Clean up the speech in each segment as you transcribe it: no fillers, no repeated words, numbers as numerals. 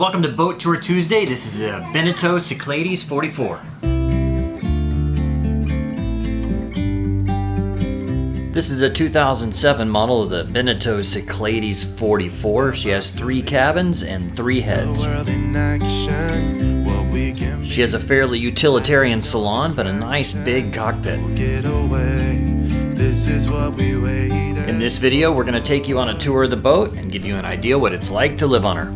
Welcome to Boat Tour Tuesday. This is a Beneteau Cyclades 44. This is a 2007 model of the Beneteau Cyclades 44. She has 3 cabins and 3 heads. She has a fairly utilitarian salon, but a nice big cockpit. In this video, we're going to take you on a tour of the boat and give you an idea what it's like to live on her.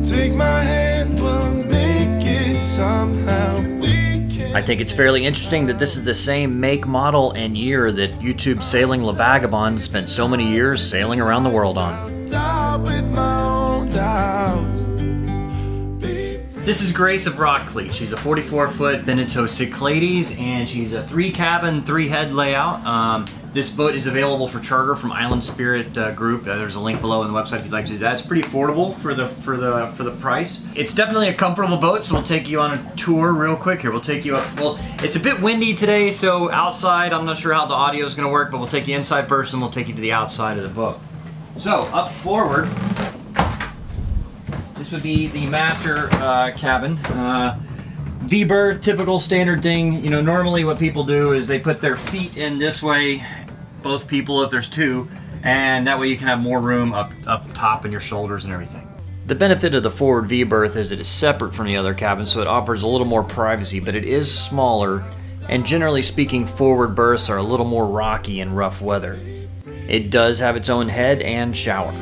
Take my hand, we'll make it somehow. I think it's fairly interesting that this is the same make, model, and year that YouTube's Sailing Vagabonde spent so many years sailing around the world on. This is Grace of Rockfleet. She's a 44-foot Beneteau Cyclades, and she's a 3-cabin, 3-head layout. This boat is available for charter from Island Spirit Group. There's a link below on the website if you'd like to do that. It's pretty affordable for the price. It's definitely a comfortable boat, so we'll take you on a tour real quick here. We'll take you up. Well, it's a bit windy today, so outside, I'm not sure how the audio is going to work, but we'll take you inside first, and we'll take you to the outside of the boat. So up forward. This would be the master cabin. V-berth, typical standard thing. You know, normally what people do is they put their feet in this way, both people if there's 2, and that way you can have more room up top in your shoulders and everything. The benefit of the forward V-berth is it is separate from the other cabins, so it offers a little more privacy, but it is smaller, and generally speaking, forward berths are a little more rocky in rough weather. It does have its own head and shower.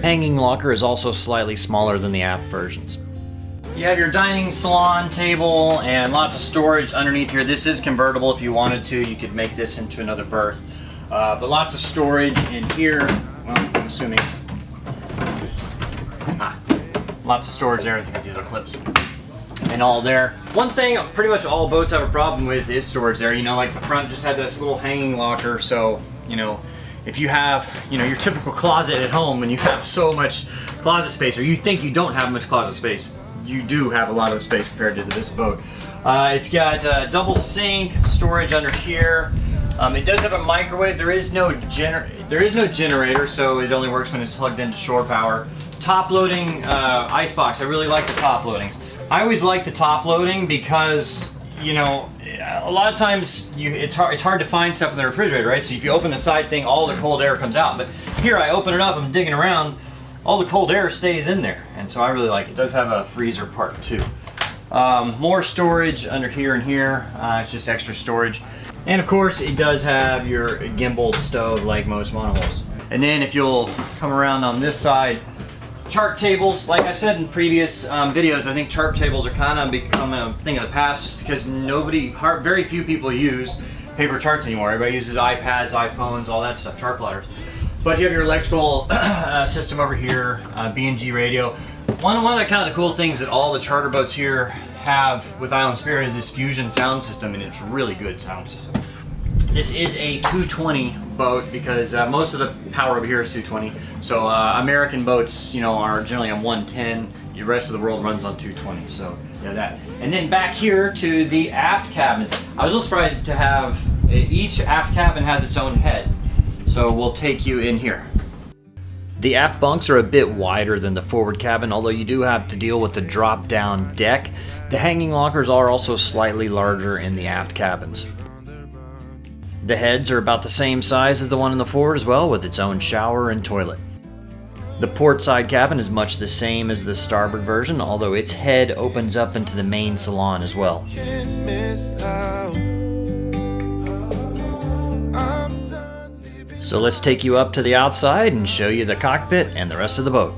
Hanging locker is also slightly smaller than the aft versions. You have your dining salon table and lots of storage underneath here. This is convertible if you wanted to. You could make this into another berth. But lots of storage in here. Well, I'm assuming. Lots of storage there. I think these are clips. And all there. One thing pretty much all boats have a problem with is storage there. You know, like the front just had this little hanging locker, so, you know, if you have, you know, your typical closet at home and you have so much closet space, or you think you don't have much closet space, you do have a lot of space compared to this boat. It's got double sink, storage under here. It does have a microwave. There is no generator, so it only works when it's plugged into shore power. Top loading ice box. I really like the top loadings. I always like the top loading because, you know, a lot of times it's hard to find stuff in the refrigerator, right? So if you open the side thing, all the cold air comes out. But here I open it up, I'm digging around, all the cold air stays in there. And so I really like it. It does have a freezer part too. More storage under here and here. It's just extra storage. And of course it does have your gimbal stove like most monohulls. And then if you'll come around on this side, chart tables, like I've said in previous videos, I think chart tables are kind of becoming a thing of the past just because very few people use paper charts anymore. Everybody uses iPads, iPhones, all that stuff, chart plotters. But you have your electrical system over here, B&G radio. One of the kind of the cool things that all the charter boats here have with Island Spirit is this Fusion sound system, and it's a really good sound system. This is a 220 boat because most of the power over here is 220. So American boats, you know, are generally on 110. The rest of the world runs on 220. So yeah, that. And then back here to the aft cabins. I was a little surprised to have each aft cabin has its own head. So we'll take you in here. The aft bunks are a bit wider than the forward cabin, although you do have to deal with the drop-down deck. The hanging lockers are also slightly larger in the aft cabins. The heads are about the same size as the one in the forward as well, with its own shower and toilet. The port side cabin is much the same as the starboard version, although its head opens up into the main salon as well. So let's take you up to the outside and show you the cockpit and the rest of the boat.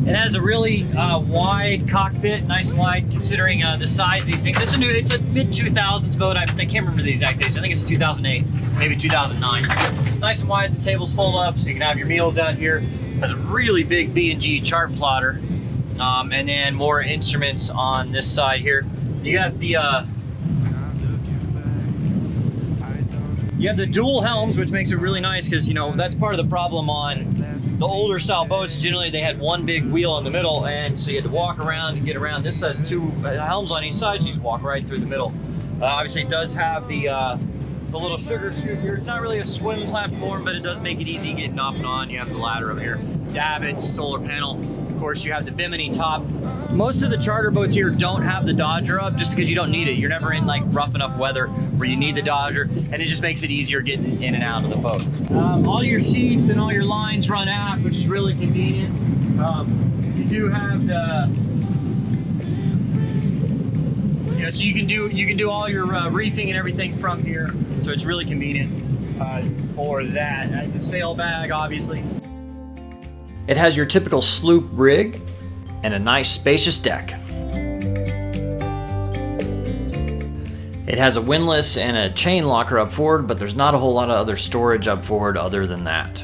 It has a really wide cockpit, nice and wide considering the size of these things. It's a mid-2000s boat. I can't remember the exact age. I think it's 2008, maybe 2009. Nice and wide, the tables fold up so you can have your meals out here. Has a really big B&G chart plotter. And then more instruments on this side here. You have the dual helms, which makes it really nice because, you know, that's part of the problem on the older style boats. Generally they had one big wheel in the middle, and so you had to walk around and get around. This has 2 helms on each side, so you just walk right through the middle. Obviously it does have the the little sugar scoop here. It's not really a swim platform, but it does make it easy getting off and on. You have the ladder over here. Davits, solar panel. Of course, you have the bimini top. Most of the charter boats here don't have the Dodger up just because you don't need it. You're never in like rough enough weather where you need the Dodger, and it just makes it easier getting in and out of the boat. All your sheets and all your lines run aft, which is really convenient. You do have the, so you can do all your reefing and everything from here. So it's really convenient for that. As a sail bag, obviously. It has your typical sloop rig and a nice spacious deck. It has a windlass and a chain locker up forward, but there's not a whole lot of other storage up forward other than that.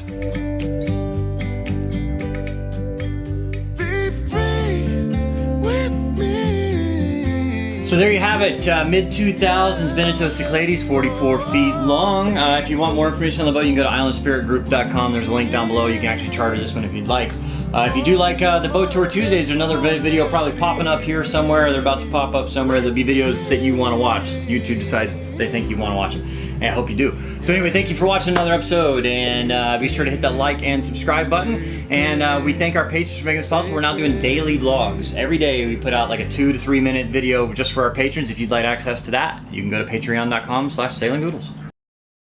So there you have it, mid-2000s Beneteau Cyclades, 44 feet long. If you want more information on the boat, you can go to islandspiritgroup.com. There's a link down below. You can actually charter this one if you'd like. If you do like the Boat Tour Tuesdays, there's another video probably popping up here somewhere. They're about to pop up somewhere. There'll be videos that you want to watch. YouTube decides they think you want to watch them, and I hope you do. So anyway, thank you for watching another episode, and be sure to hit that like and subscribe button. And we thank our patrons for making this possible. We're now doing daily vlogs. Every day we put out like a 2 to 3 minute video just for our patrons. If you'd like access to that, you can go to patreon.com/sailingdoodles.